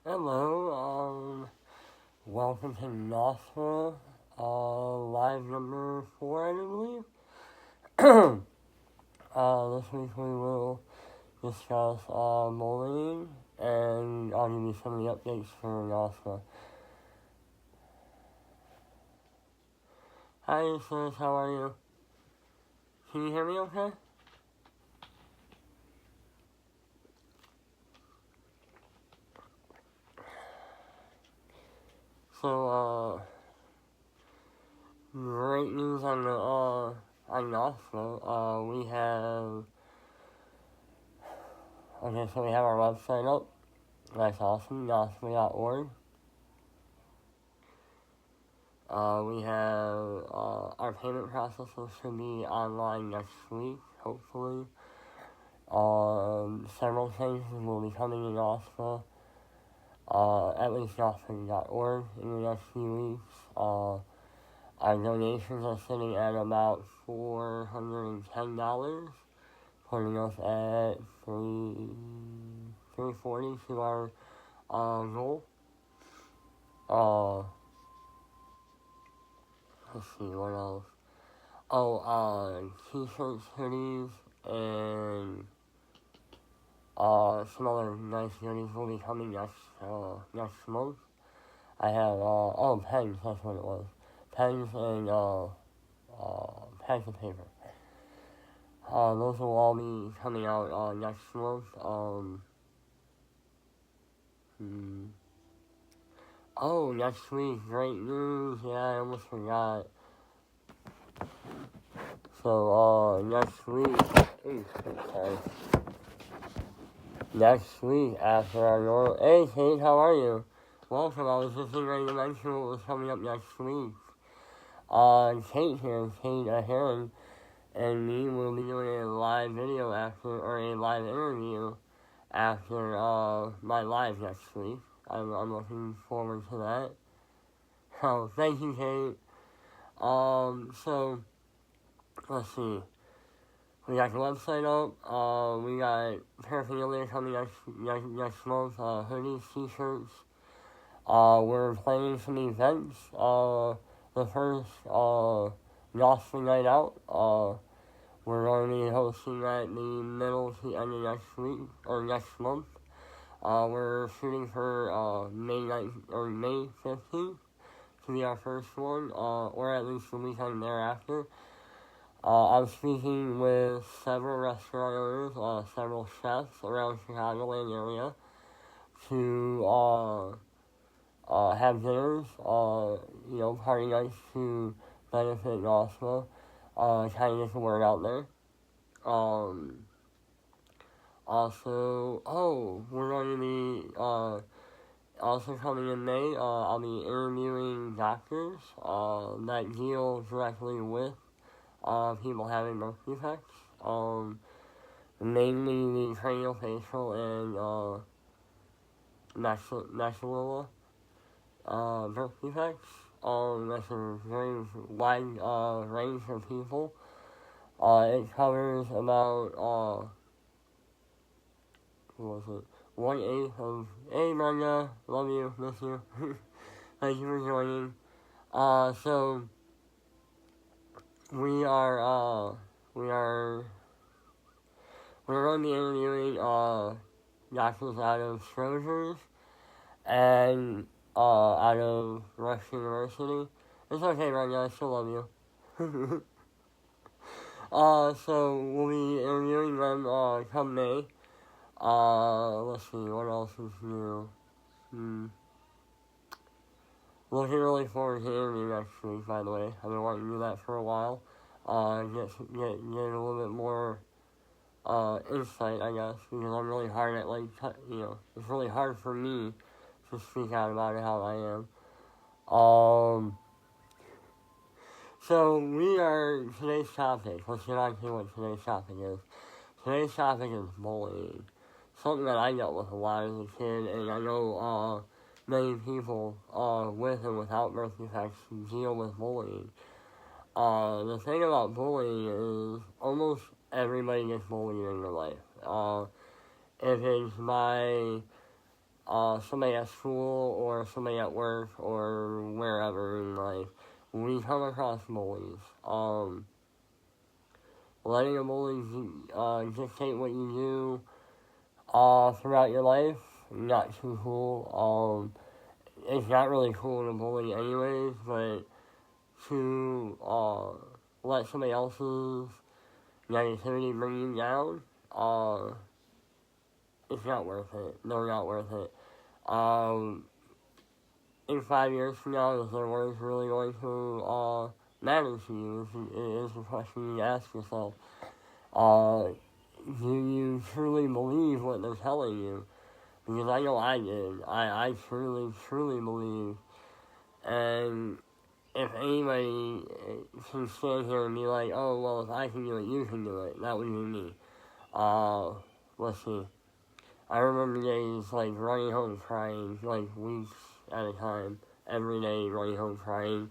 Hello, welcome to NAWSFA, live number 4, I believe. This week we will discuss, bullying, and I'll give you some of the updates for NAWSFA. Hi, sis, how are you? Can you hear me okay? So, great news on NAWSFA. We have our website up. That's awesome, NAWSFA.org. We have, our payment processes should be online next week, hopefully. Several changes will be coming in NAWSFA, at least NAWSFA.org in the next few weeks. Our donations are sitting at about $410, putting us at $340 to our, goal. Let's see, what else? T-shirts, hoodies, and, some other nice goodies will be coming next month. I have, pens, that's what it was. Pens and, pencil paper. Those will all be coming out, next month. Next week, great news, yeah, I almost forgot. So, next week, after our normal... Hey, Kate, how are you? Welcome, I was just getting ready to mention what was coming up next week. Kate here, Kate Heron, and me will be doing a live video or a live interview after, my live next week. I'm looking forward to that. Oh, thank you, Kate. So, let's see. We got the website up. We got paraphernalia coming next month. Hoodies, t-shirts. We're planning some events. The first, NAWSFA night out. We're going to be hosting that the middle to end of next week, or next month. We're shooting for, May 15th to be our first one, or at least the weekend thereafter. I'm speaking with several restaurant owners, several chefs around Chicagoland area to, have dinners, party nights to benefit NAWSFA, kind of get the word out there. Also, we're going to be, also coming in May, I'll be interviewing doctors, that deal directly with, people having birth defects, mainly the craniofacial and, maxillary, birth defects. That's a very wide, range of people. It covers about, 1/8 of, hey Brenda, love you, miss you, thank you for joining. So, we're going to be interviewing, doctors out of Stroger's and, out of Rush University. It's okay, Brenda, I still love you. So we'll be interviewing them, come May. Let's see, what else is new? Looking really forward to interviewing next week, by the way. I've been wanting to do that for a while. Get a little bit more, insight, I guess, because I'm really hard at, it's really hard for me to speak out about it how I am. So today's topic, let's get on to what today's topic is. Today's topic is bullying. Something that I dealt with a lot as a kid, and I know, many people, with and without birth defects deal with bullying. The thing about bullying is almost everybody gets bullied in their life. If it's by somebody at school or somebody at work or wherever in life, we come across bullies. Letting a bully dictate what you do throughout your life, not too cool. It's not really cool to bully anyways, but to let somebody else's negativity bring you down, it's not worth it. They're not worth it. In 5 years from now, is their words really going to matter to you? Is the question you ask yourself. Do you truly believe what they're telling you? Because I know I did. I truly, truly believe. And if anybody can stand here and be like, oh, well, if I can do it, you can do it, that would be me. Let's see. I remember days, like, running home crying, like, weeks at a time, every day running home crying,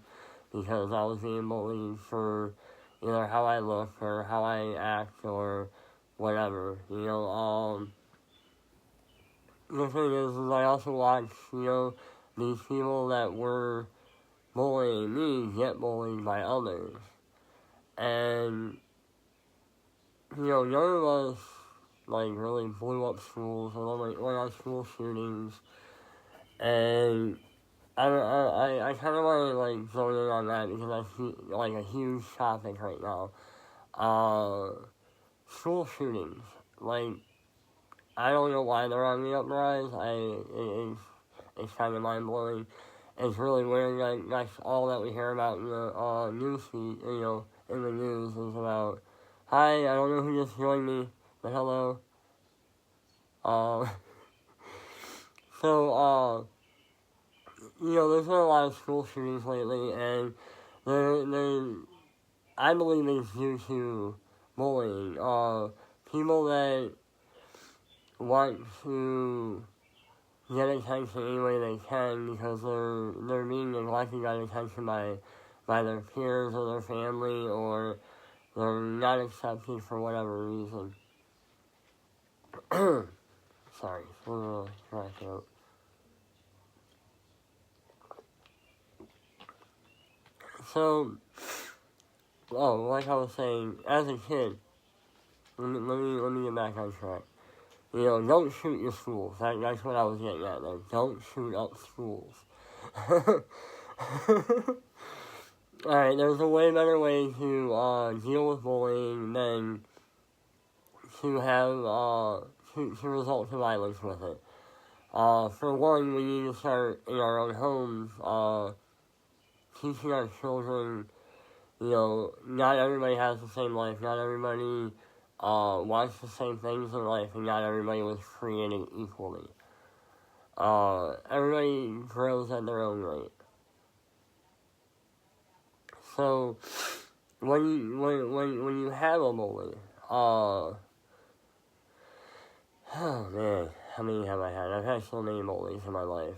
because I was being bullied for either how I look, or how I act, or whatever, you know. The thing is I also watched, these people that were bullying me get bullied by others. And, none of us, like, really blew up schools or went on school shootings. And I kind of want to, like, zone in on that because I see, like, a huge topic right now. School shootings. Like, I don't know why they're on the uprise. It's kind of mind-blowing. It's really weird. Like, that's all that we hear about in the news feed, in the news is about, hi, I don't know who just joined me, but hello. So, there's been a lot of school shootings lately, and I believe it's due to bullying. People that want to get attention any way they can because they're being neglected by attention by their peers or their family, or they're not accepted for whatever reason. Sorry, a little dry throat. So, like I was saying, as a kid, let me get back on track. Don't shoot your schools. That's what I was getting at there. Don't shoot up schools. Alright, there's a way better way to deal with bullying than to have to result to violence with it. For one, we need to start in our own homes, teaching our children, not everybody has the same life, not everybody wants the same things in life, and not everybody was created equally. Everybody grows at their own rate. So, when you have a bully, oh man, how many have I had? I've had so many bullies in my life.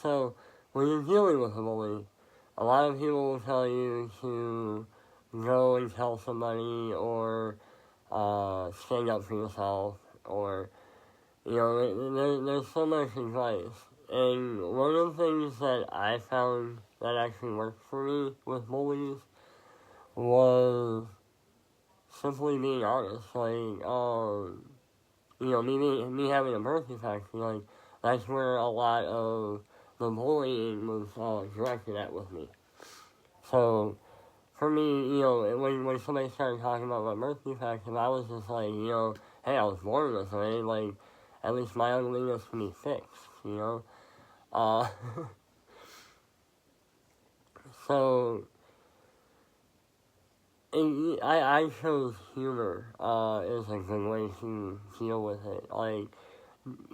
So, when you're dealing with a bully, a lot of people will tell you to go and tell somebody, or stand up for yourself, or, there's so much advice. And one of the things that I found that actually worked for me with bullies was simply being honest. Like, me having a birth defect, like, that's where a lot of the bullying was directed at with me. So, for me, when somebody started talking about my birth defect, and I was just like, hey, I was born this way, like, at least my ugliness can be fixed, So, I chose humor is a good way to deal with it. Like,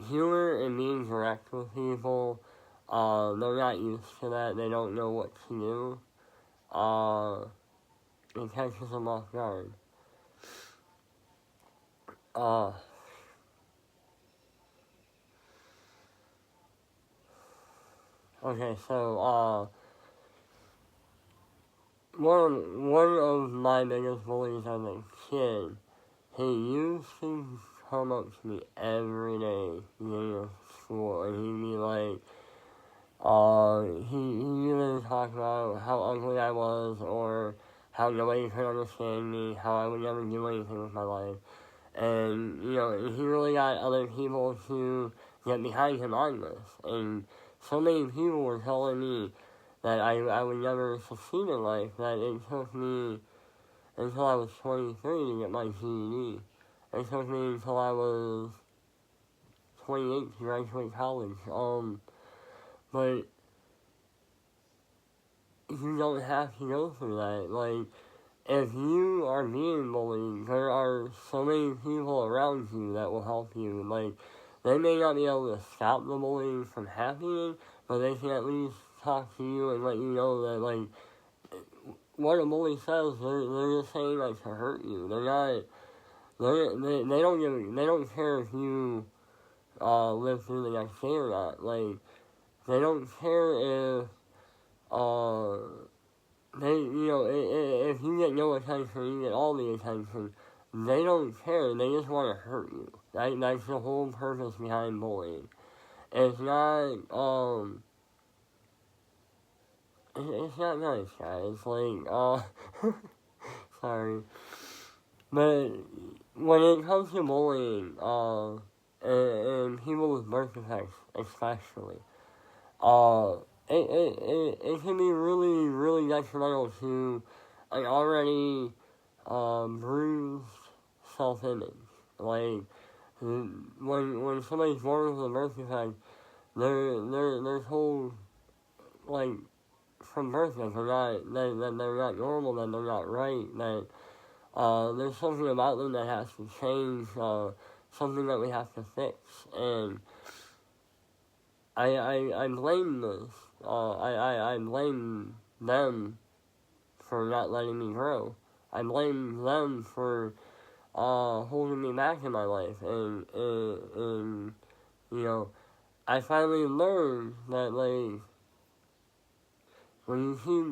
humor and being direct with people, they're not used to that. They don't know what to do. It catches them off guard. Okay, so, one of my biggest bullies as a kid, he used to come up to me every day getting to school nobody could understand me, how I would never do anything with my life. And, he really got other people to get behind him on this. And so many people were telling me that I would never succeed in life, that it took me until I was 23 to get my GED. It took me until I was 28 to graduate college. But you don't have to go through that. Like, if you are being bullied, there are so many people around you that will help you. Like, they may not be able to stop the bullying from happening, but they can at least talk to you and let you know that, like, what a bully says, they're just saying that to hurt you. They're not, they don't care if you, live through the next day or not. Like, they don't care if, if you get no attention, you get all the attention. They don't care, they just want to hurt you. That's the whole purpose behind bullying. It's not, it's not nice, guys. Like, sorry. But when it comes to bullying, and people with birth defects especially, it can be really, really detrimental to an already bruised self-image. Like, when somebody's born with a birth defect, they're told, like, from birth that they're not normal, that they're not right, that there's something about them that has to change, something that we have to fix. And I blame this. I blame them for not letting me grow. I blame them for holding me back in my life. And I finally learned that, like, when you keep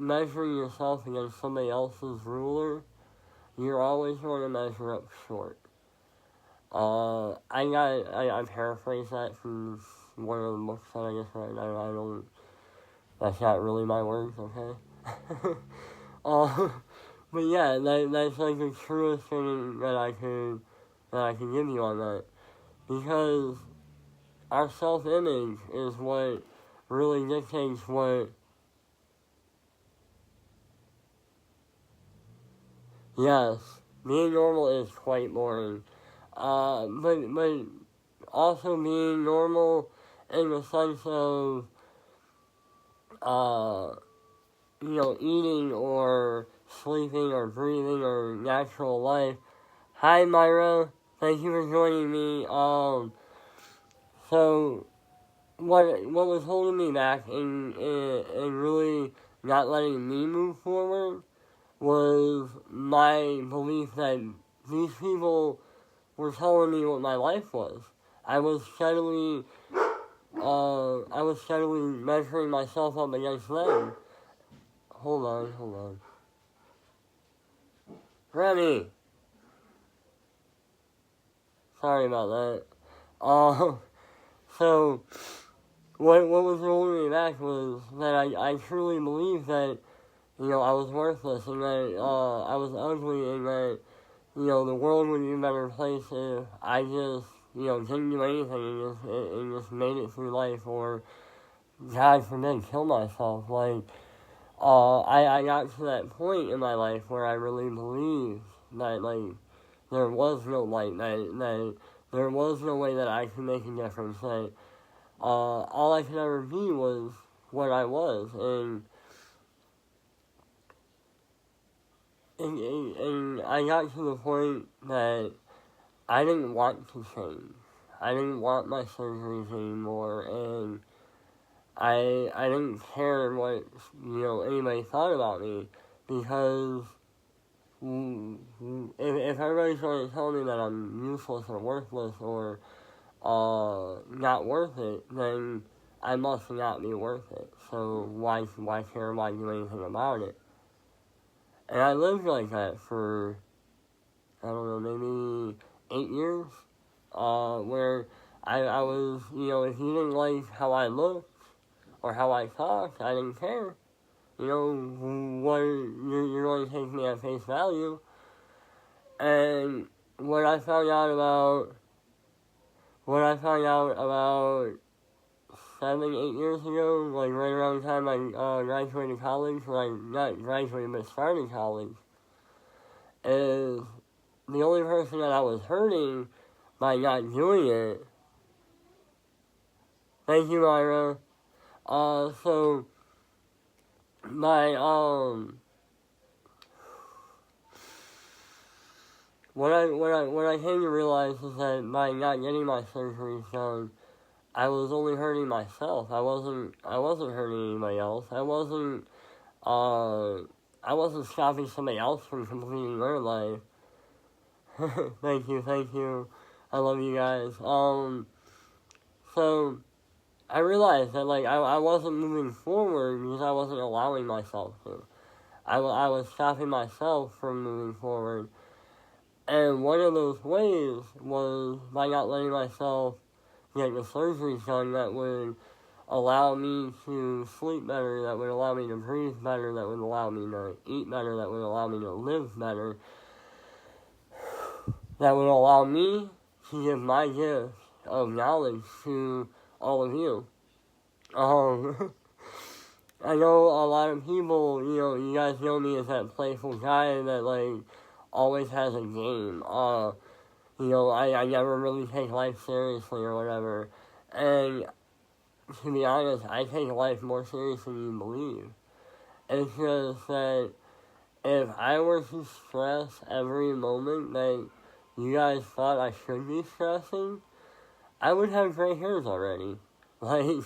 measuring yourself against somebody else's ruler, you're always going to measure up short. I paraphrased that from one of the books that I just read. I don't, that's not really my words, okay? But yeah, that's like the truest thing that I can give you on that. Because our self-image is what really dictates what, yes, being normal is quite boring. But also being normal in the sense of, eating or sleeping or breathing or natural life. Hi, Myra. Thank you for joining me. So, what was holding me back and really not letting me move forward was my belief that these people were telling me what my life was. I was steadily measuring myself up against them. Hold on. Remy! Sorry about that. So, what was holding me back was that I truly believed that, I was worthless and that, I was ugly and that, the world would be a better place if I just, didn't do anything and just made it through life, or, God forbid, kill myself. Like, I got to that point in my life where I really believed that, like, there was no light, that there was no way that I could make a difference, that all I could ever be was what I was, and I got to the point that I didn't want to change. I didn't want my surgeries anymore, and I didn't care what, anybody thought about me, because if everybody's going to tell me that I'm useless or worthless or not worth it, then I must not be worth it. So why care, why do anything about it? And I lived like that for, I don't know, maybe 8 years, where I was, if you didn't like how I looked or how I talked, I didn't care. you know, you're going to take me at face value. And what I found out about 7, 8 years ago, like right around the time I graduated college, like not graduated but started college, is the only person that I was hurting by not doing it. Thank you, Myra. So my what I came to realize is that by not getting my surgeries done, I was only hurting myself. I wasn't hurting anybody else. I wasn't stopping somebody else from completing their life. Thank you. I love you guys. So I realized that like I wasn't moving forward because I wasn't allowing myself to. I was stopping myself from moving forward. And one of those ways was by not letting myself get the surgeries done that would allow me to sleep better, that would allow me to breathe better, that would allow me to eat better, that would allow me to live better, that would allow me to give my gift of knowledge to all of you. I know a lot of people, you guys know me as that playful guy that, like, always has a game. I never really take life seriously or whatever. And to be honest, I take life more seriously than you believe. It's just that if I were to stress every moment that you guys thought I should be stressing, I would have gray hairs already. Like,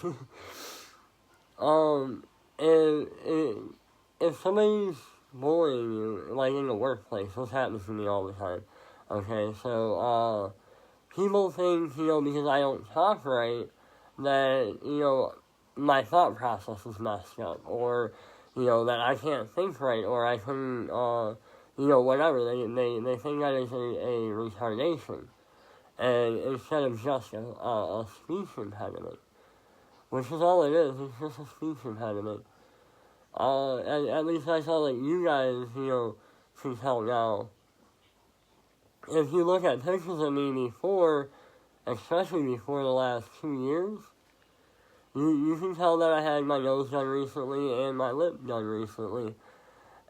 if somebody's bullying you, like in the workplace, this happens to me all the time. Okay, so, people think, because I don't talk right, that, my thought process is messed up, or, that I can't think right, or I couldn't, whatever, they think that is a retardation, and instead of just a speech impediment, which is all it is, it's just a speech impediment. At least I saw that you guys, can tell now. If you look at pictures of me before, especially before the last 2 years, you can tell that I had my nose done recently and my lip done recently.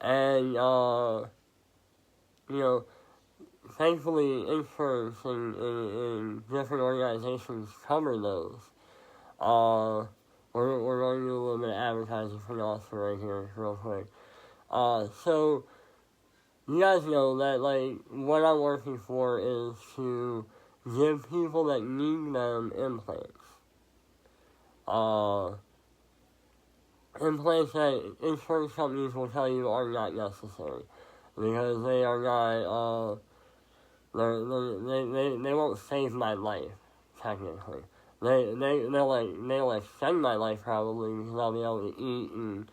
And, thankfully insurance and different organizations cover those. We're going to do a little bit of advertising for NAWSFA right here, real quick. So, you guys know that, like, what I'm working for is to give people that need them implants. Implants that insurance companies will tell you are not necessary. Because they are not, they won't save my life, technically. They'll extend my life probably because I'll be able to eat and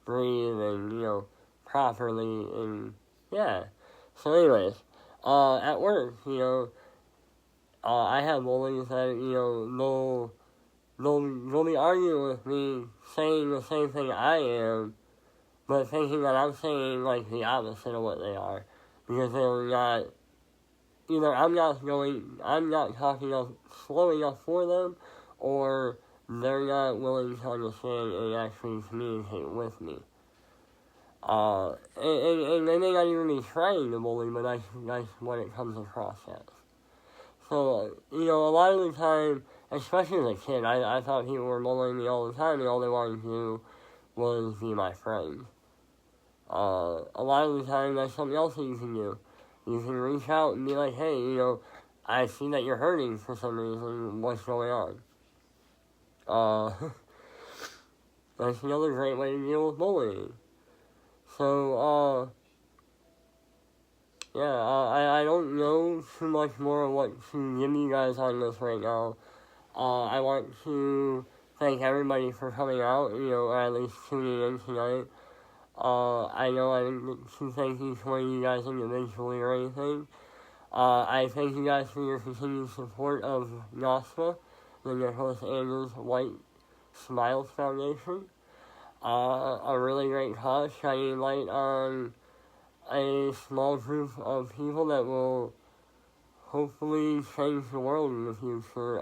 breathe and, properly and, yeah. So anyways, at work, I have bullies that, they'll be arguing with me saying the same thing I am, but thinking that I'm saying, like, the opposite of what they are. Because they're not, either I'm not talking slow enough for them, or they're not willing to understand and actually communicate with me. And they may not even be trying to bully, but that's what it comes across as. So, a lot of the time, especially as a kid, I thought people were bullying me all the time, and all they wanted to do was be my friend. A lot of the time, that's something else that you can do. You can reach out and be like, hey, I see that you're hurting for some reason, what's going on? That's another great way to deal with bullying. So, I don't know too much more of what to give you guys on this right now. I want to thank everybody for coming out, or at least tuning in tonight. I know I didn't get to thank each one of you guys individually or anything. I thank you guys for your continued support of NAWSFA, the Nicholas Andrews White Smiles Foundation. a really great cause, shining light on a small group of people that will hopefully change the world in the future.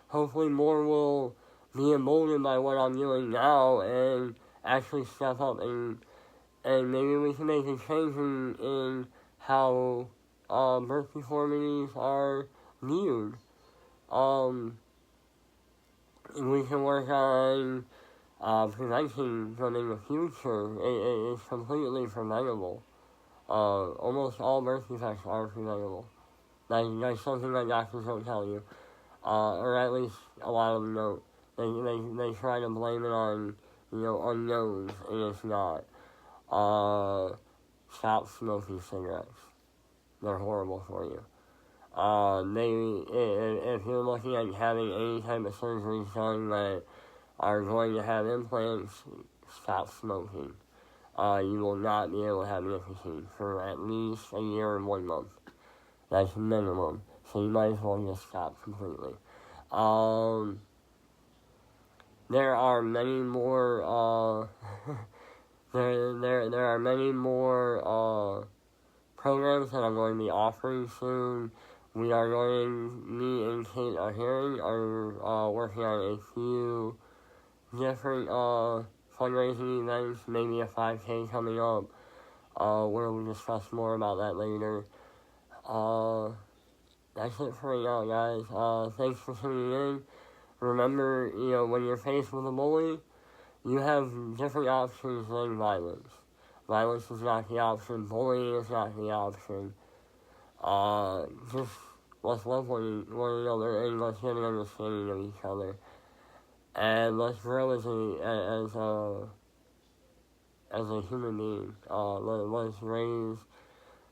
Hopefully more will be emboldened by what I'm doing now and actually step up and maybe we can make a change in how birth deformities are viewed. We can work on preventing them in the future. It is completely preventable. Almost all birth defects are preventable. That's something that doctors don't tell you. Or at least a lot of them don't. They try to blame it on, unknowns, and it's not. Stop smoking cigarettes. They're horrible for you. If you're looking at having any type of surgeries done that are going to have implants, stop smoking. You will not be able to have nicotine for at least a year and 1 month. That's minimum. So you might as well just stop completely. There are many more, there are many more, programs that I'm going to be offering soon. Me and Kate are working on a few different, fundraising events, maybe a 5K coming up. We'll discuss more about that later. That's it for right now, guys. Thanks for tuning in. Remember, when you're faced with a bully, you have different options than violence. Violence is not the option. Bullying is not the option. Just let's love one another and let's get an understanding of each other. And let's grow as a human being. Let's raise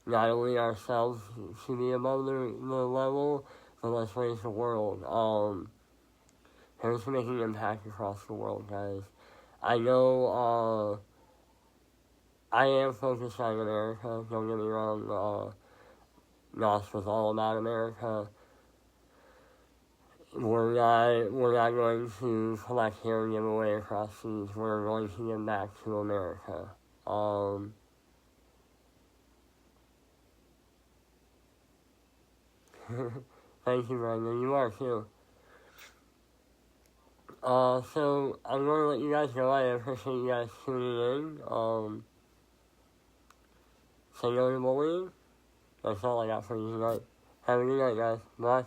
not only ourselves to be above the level, but let's raise the world. Here's to making an impact across the world, guys. I know, I am focused on America, don't get me wrong. NAWSFA is all about America. We're not going to collect here and give away across seas. We're going to give back to America. Thank you, Brandon. You are too. So I'm going to let you guys go. I appreciate you guys tuning in. Say no to bullying. That's all I got for you tonight. Have a good night, guys. Bye.